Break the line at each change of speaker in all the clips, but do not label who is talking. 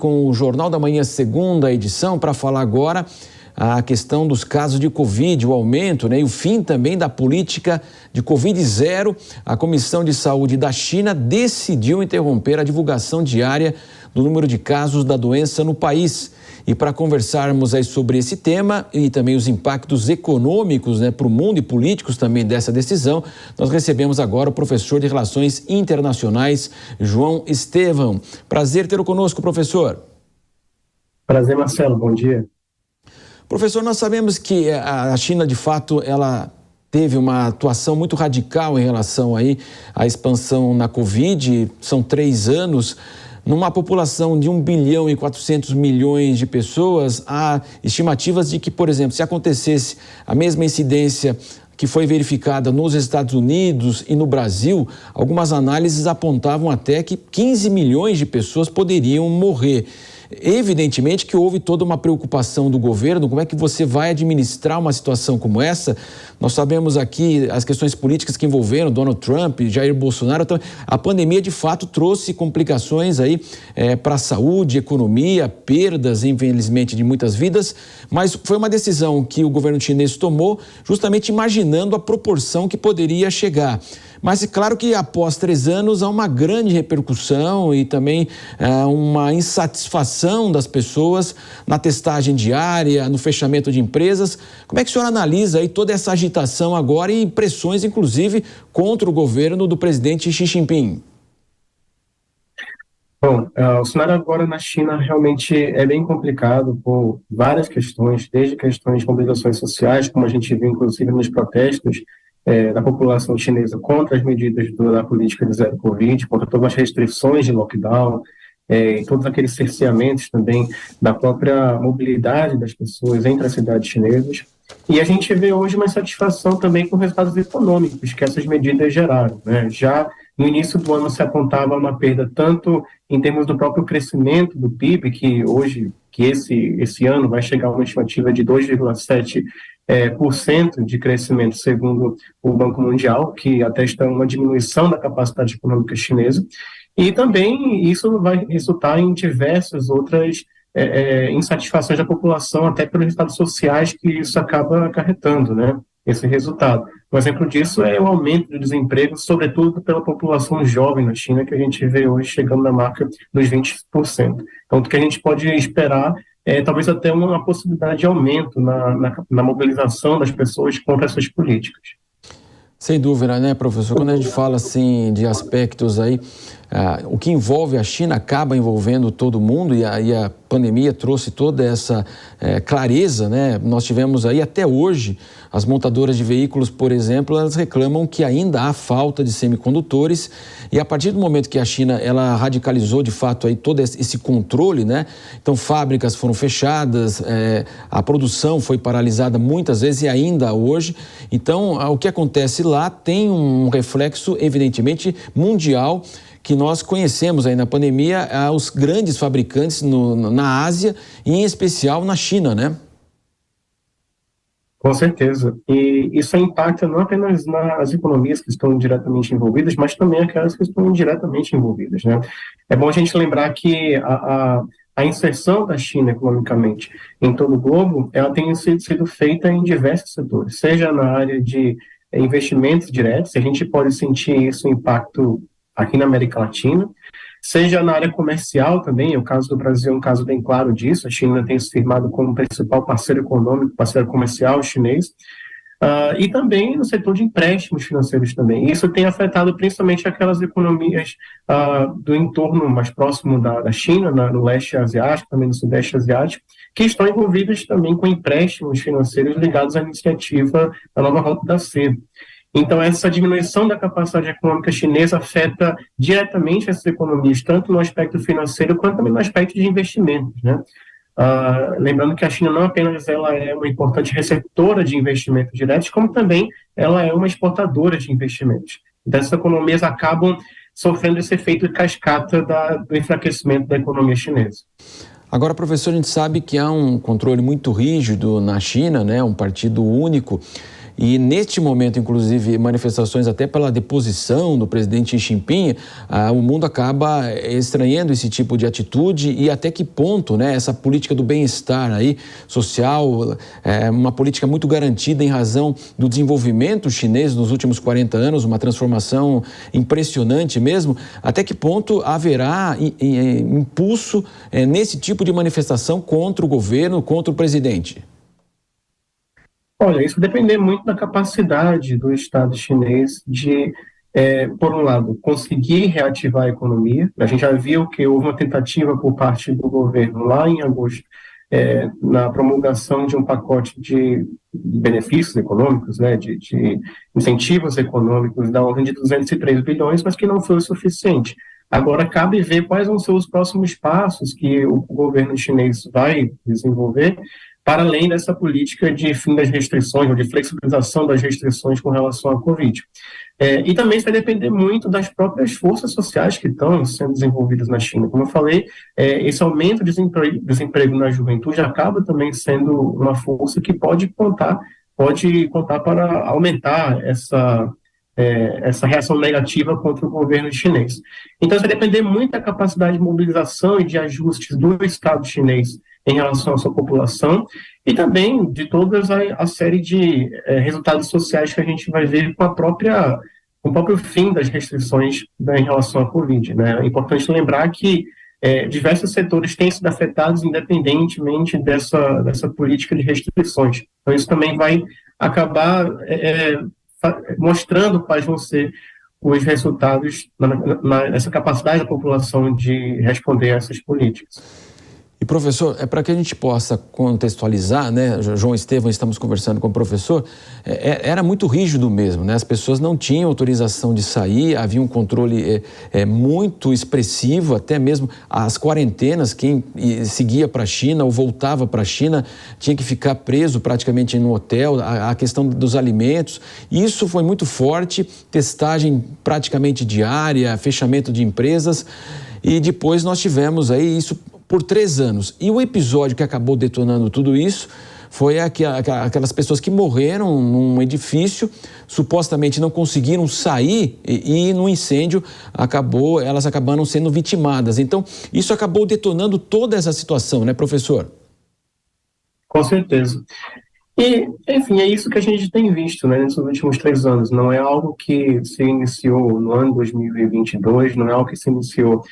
Com o Jornal da Manhã, segunda edição, para falar agora a questão dos casos de Covid, o aumento, e o fim também da política de Covid zero. A Comissão de Saúde da China decidiu interromper a divulgação diária do número de casos da doença no país. E para conversarmos aí sobre esse tema e também os impactos econômicos para o mundo e políticos também dessa decisão, nós recebemos agora o professor de Relações Internacionais, João Estevão. Prazer tê-lo conosco, professor.
Prazer, Marcelo. Bom dia.
Professor, nós sabemos que a China, de fato, ela teve uma atuação muito radical em relação aí à expansão na Covid. São 3 anos. Numa população de 1 bilhão e 400 milhões de pessoas, há estimativas de que, por exemplo, se acontecesse a mesma incidência que foi verificada nos Estados Unidos e no Brasil, algumas análises apontavam até que 15 milhões de pessoas poderiam morrer. Evidentemente que houve toda uma preocupação do governo, como é que você vai administrar uma situação como essa? Nós sabemos aqui as questões políticas que envolveram Donald Trump, Jair Bolsonaro. Então, a pandemia, de fato, trouxe complicações aí para a saúde, economia, perdas, infelizmente, de muitas vidas, mas foi uma decisão que o governo chinês tomou justamente imaginando a proporção que poderia chegar. Mas é claro que após 3 anos há uma grande repercussão e também uma insatisfação das pessoas na testagem diária, no fechamento de empresas. Como é que o senhor analisa aí toda essa agitação agora e pressões, inclusive, contra o governo do presidente Xi Jinping?
Bom, o cenário agora na China realmente é bem complicado por várias questões, desde questões de mobilizações sociais, como a gente viu inclusive nos protestos da população chinesa contra as medidas da política de zero Covid, contra todas as restrições de lockdown, e todos aqueles cerceamentos também da própria mobilidade das pessoas entre as cidades chinesas. E a gente vê hoje uma insatisfação também com os resultados econômicos que essas medidas geraram, né? Já no início do ano se apontava uma perda tanto em termos do próprio crescimento do PIB, que esse ano vai chegar a uma estimativa de 2,7% de crescimento, segundo o Banco Mundial, que atesta uma diminuição da capacidade econômica chinesa. E também isso vai resultar em diversas outras insatisfações da população, até pelos resultados sociais que isso acaba acarretando, né? Esse resultado. Um exemplo disso é o aumento do desemprego, sobretudo pela população jovem na China, que a gente vê hoje chegando na marca dos 20%. Então, o que a gente pode esperar é talvez até uma possibilidade de aumento na mobilização das pessoas contra essas políticas.
Sem dúvida, né, professor? Quando a gente fala assim de aspectos aí, o que envolve a China acaba envolvendo todo mundo e a pandemia trouxe toda essa clareza, né? Nós tivemos aí até hoje as montadoras de veículos, por exemplo, elas reclamam que ainda há falta de semicondutores e a partir do momento que a China ela radicalizou de fato aí todo esse controle, né? Então fábricas foram fechadas, a produção foi paralisada muitas vezes e ainda hoje. Então o que acontece lá tem um reflexo evidentemente mundial que nós conhecemos aí na pandemia, os grandes fabricantes na Ásia e em especial na China, né?
Com certeza. E isso impacta não apenas nas economias que estão diretamente envolvidas, mas também aquelas que estão indiretamente envolvidas, né? É bom a gente lembrar que a inserção da China economicamente em todo o globo, ela tem sido feita em diversos setores, seja na área de investimentos diretos, a gente pode sentir isso, o impacto aqui na América Latina, seja na área comercial também, o caso do Brasil é um caso bem claro disso, a China tem se firmado como principal parceiro econômico, parceiro comercial chinês, e também no setor de empréstimos financeiros também. Isso tem afetado principalmente aquelas economias do entorno mais próximo da China, no leste asiático, também no sudeste asiático, que estão envolvidas também com empréstimos financeiros ligados à iniciativa da Nova Rota da Seda. Então, essa diminuição da capacidade econômica chinesa afeta diretamente essas economias, tanto no aspecto financeiro quanto também no aspecto de investimentos, né? Lembrando que a China não apenas ela é uma importante receptora de investimentos diretos, como também ela é uma exportadora de investimentos. Então, essas economias acabam sofrendo esse efeito de cascata do enfraquecimento da economia chinesa.
Agora, professor, a gente sabe que há um controle muito rígido na China, né? Um partido único. e neste momento, inclusive, manifestações até pela deposição do presidente Xi Jinping, o mundo acaba estranhando esse tipo de atitude e até que ponto, né, essa política do bem-estar aí social, uma política muito garantida em razão do desenvolvimento chinês nos últimos 40 anos, uma transformação impressionante mesmo, até que ponto haverá impulso nesse tipo de manifestação contra o governo, contra o presidente?
Olha, isso vai depender muito da capacidade do Estado chinês de, por um lado, conseguir reativar a economia. A gente já viu que houve uma tentativa por parte do governo lá em agosto, na promulgação de um pacote de benefícios econômicos, né, de incentivos econômicos da ordem de 203 bilhões, mas que não foi o suficiente. Agora, cabe ver quais vão ser os próximos passos que o governo chinês vai desenvolver para além dessa política de fim das restrições, ou de flexibilização das restrições com relação à Covid. E também isso vai depender muito das próprias forças sociais que estão sendo desenvolvidas na China. Como eu falei, esse aumento de desemprego na juventude acaba também sendo uma força que pode contar para aumentar essa reação negativa contra o governo chinês. Então, isso vai depender muito da capacidade de mobilização e de ajustes do Estado chinês em relação à sua população e também de toda a série de resultados sociais que a gente vai ver com o próprio fim das restrições, né, em relação à Covid, né? É importante lembrar que diversos setores têm sido afetados independentemente dessa política de restrições. Então, isso também vai acabar mostrando quais vão ser os resultados nessa capacidade da população de responder a essas políticas.
E, professor, para que a gente possa contextualizar, né, João Estevão, estamos conversando com o professor, era muito rígido mesmo, né? As pessoas não tinham autorização de sair, havia um controle muito expressivo, até mesmo as quarentenas, quem seguia para a China ou voltava para a China tinha que ficar preso praticamente no hotel, a questão dos alimentos, isso foi muito forte, testagem praticamente diária, fechamento de empresas, e depois nós tivemos aí isso por 3 anos. E o episódio que acabou detonando tudo isso foi aquelas pessoas que morreram num edifício, supostamente não conseguiram sair e no incêndio elas acabaram sendo vitimadas. Então, isso acabou detonando toda essa situação, né, professor?
Com certeza. E, enfim, é isso que a gente tem visto, né, nesses últimos 3 anos. Não é algo que se iniciou no ano 2022, não é algo que se iniciou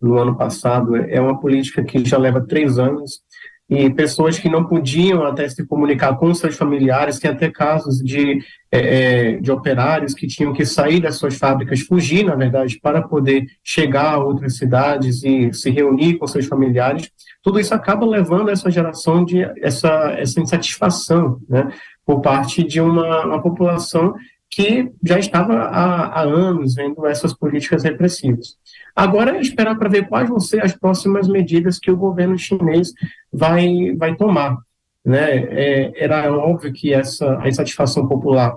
no ano passado. É uma política que já leva 3 anos e pessoas que não podiam até se comunicar com seus familiares, tem até casos de operários que tinham que sair das suas fábricas, fugir, na verdade, para poder chegar a outras cidades e se reunir com seus familiares. Tudo isso acaba levando a essa geração essa insatisfação, né, por parte de uma população que já estava há anos vendo essas políticas repressivas. Agora é esperar para ver quais vão ser as próximas medidas que o governo chinês vai tomar, né? Era óbvio que a insatisfação popular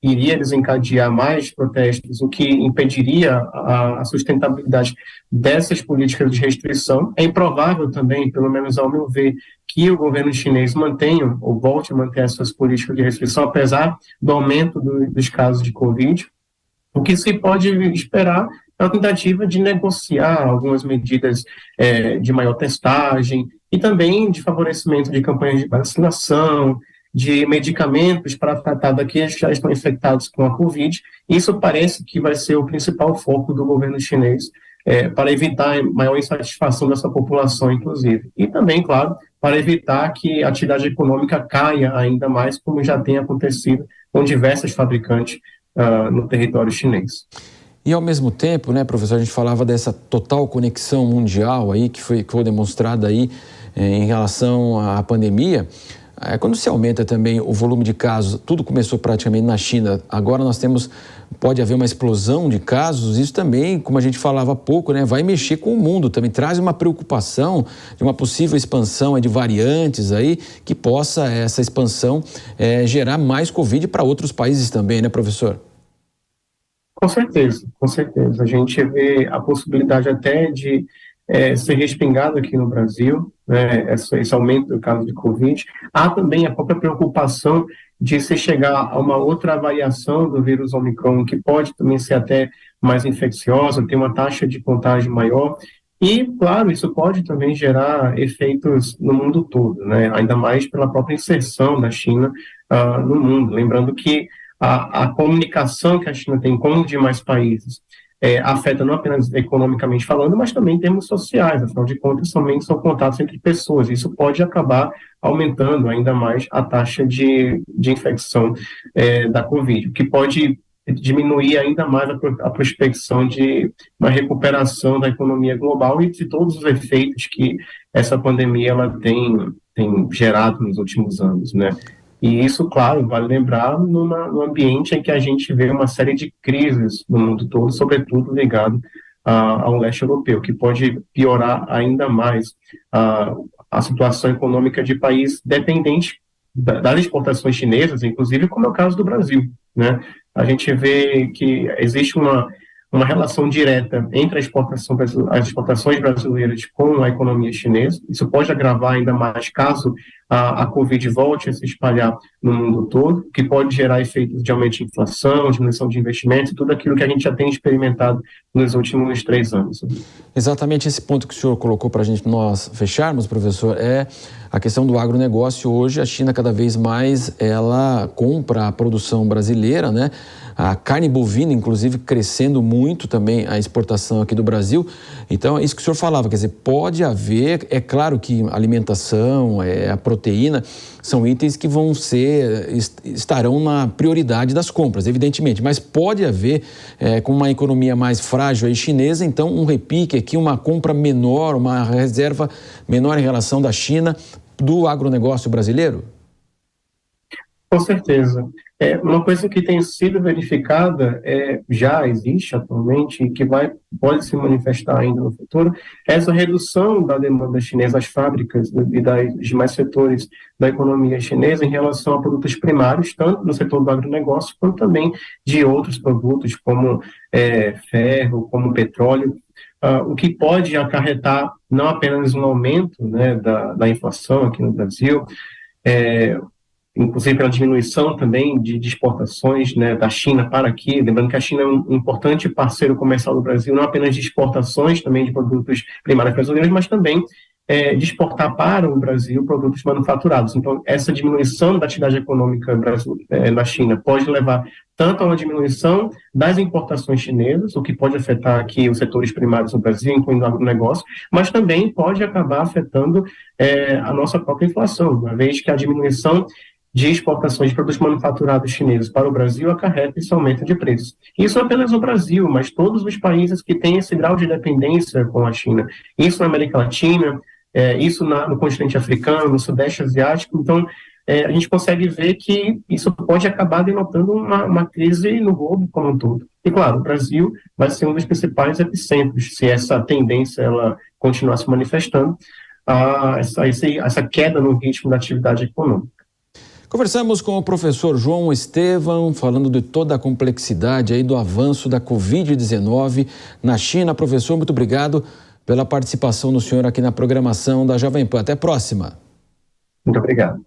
iria desencadear mais protestos, o que impediria a sustentabilidade dessas políticas de restrição. É improvável também, pelo menos ao meu ver, que o governo chinês mantenha ou volte a manter essas políticas de restrição, apesar do aumento dos casos de Covid. O que se pode esperar é uma tentativa de negociar algumas medidas de maior testagem e também de favorecimento de campanhas de vacinação, de medicamentos para tratar daqueles que já estão infectados com a Covid. Isso parece que vai ser o principal foco do governo chinês, para evitar maior insatisfação dessa população, inclusive. E também, claro, para evitar que a atividade econômica caia ainda mais, como já tem acontecido com diversas fabricantes no território chinês.
E ao mesmo tempo, né, professor, a gente falava dessa total conexão mundial aí que foi demonstrada aí em relação à pandemia. Quando se aumenta também o volume de casos, tudo começou praticamente na China, agora pode haver uma explosão de casos, isso também, como a gente falava há pouco, né, vai mexer com o mundo, também traz uma preocupação de uma possível expansão de variantes aí, que possa essa expansão gerar mais Covid para outros países também, né, professor?
Com certeza, com certeza. A gente vê a possibilidade até de ser respingado aqui no Brasil, né, esse aumento do caso de Covid. Há também a própria preocupação de se chegar a uma outra variação do vírus Omicron, que pode também ser até mais infecciosa, ter uma taxa de contágio maior. E, claro, isso pode também gerar efeitos no mundo todo, né? Ainda mais pela própria inserção da China no mundo. Lembrando que a comunicação que a China tem com os demais países afeta não apenas economicamente falando, mas também em termos sociais. Afinal de contas, somente são contatos entre pessoas. Isso pode acabar aumentando ainda mais a taxa de infecção da Covid, o que pode diminuir ainda mais a prospecção de uma recuperação da economia global e de todos os efeitos que essa pandemia ela tem gerado nos últimos anos, né? E isso, claro, vale lembrar num ambiente em que a gente vê uma série de crises no mundo todo, sobretudo ligado ao leste europeu, que pode piorar ainda mais a situação econômica de país dependente das exportações chinesas, inclusive como é o caso do Brasil, né? A gente vê que existe uma relação direta entre as exportações brasileiras com a economia chinesa. Isso pode agravar ainda mais caso a Covid volte a se espalhar no mundo todo, que pode gerar efeitos de aumento de inflação, diminuição de investimentos, tudo aquilo que a gente já tem experimentado nos últimos 3 anos.
Exatamente esse ponto que o senhor colocou para a gente nós fecharmos, professor, é a questão do agronegócio. Hoje a China cada vez mais ela compra a produção brasileira, né? A carne bovina, inclusive, crescendo muito também a exportação aqui do Brasil. Então, é isso que o senhor falava, quer dizer, pode haver, é claro que alimentação, a proteína, são itens que estarão na prioridade das compras, evidentemente, mas pode haver, com uma economia mais frágil aí chinesa, então um repique aqui, uma compra menor, uma reserva menor em relação da China, do agronegócio brasileiro?
Com certeza. Uma coisa que tem sido verificada, já existe atualmente e que pode se manifestar ainda no futuro, é essa redução da demanda chinesa às fábricas e dos demais setores da economia chinesa em relação a produtos primários, tanto no setor do agronegócio, quanto também de outros produtos, como ferro, como petróleo, o que pode acarretar não apenas um aumento, né, da inflação aqui no Brasil, inclusive pela diminuição também de exportações, né, da China para aqui. Lembrando que a China é um importante parceiro comercial do Brasil, não apenas de exportações também de produtos primários brasileiros, mas também de exportar para o Brasil produtos manufaturados. Então, essa diminuição da atividade econômica na China pode levar tanto a uma diminuição das importações chinesas, o que pode afetar aqui os setores primários no Brasil, incluindo o agronegócio, mas também pode acabar afetando a nossa própria inflação, uma vez que a diminuição de exportações de produtos manufaturados chineses para o Brasil acarreta esse aumento de preços. Isso não apenas no Brasil, mas todos os países que têm esse grau de dependência com a China. Isso na América Latina, isso no continente africano, no Sudeste Asiático. Então, a gente consegue ver que isso pode acabar denotando uma crise no globo como um todo. E, claro, o Brasil vai ser um dos principais epicentros, se essa tendência ela continuar se manifestando, essa queda no ritmo da atividade econômica.
Conversamos com o professor João Estevão, falando de toda a complexidade aí do avanço da Covid-19 na China. Professor, muito obrigado pela participação do senhor aqui na programação da Jovem Pan. Até a próxima.
Muito obrigado.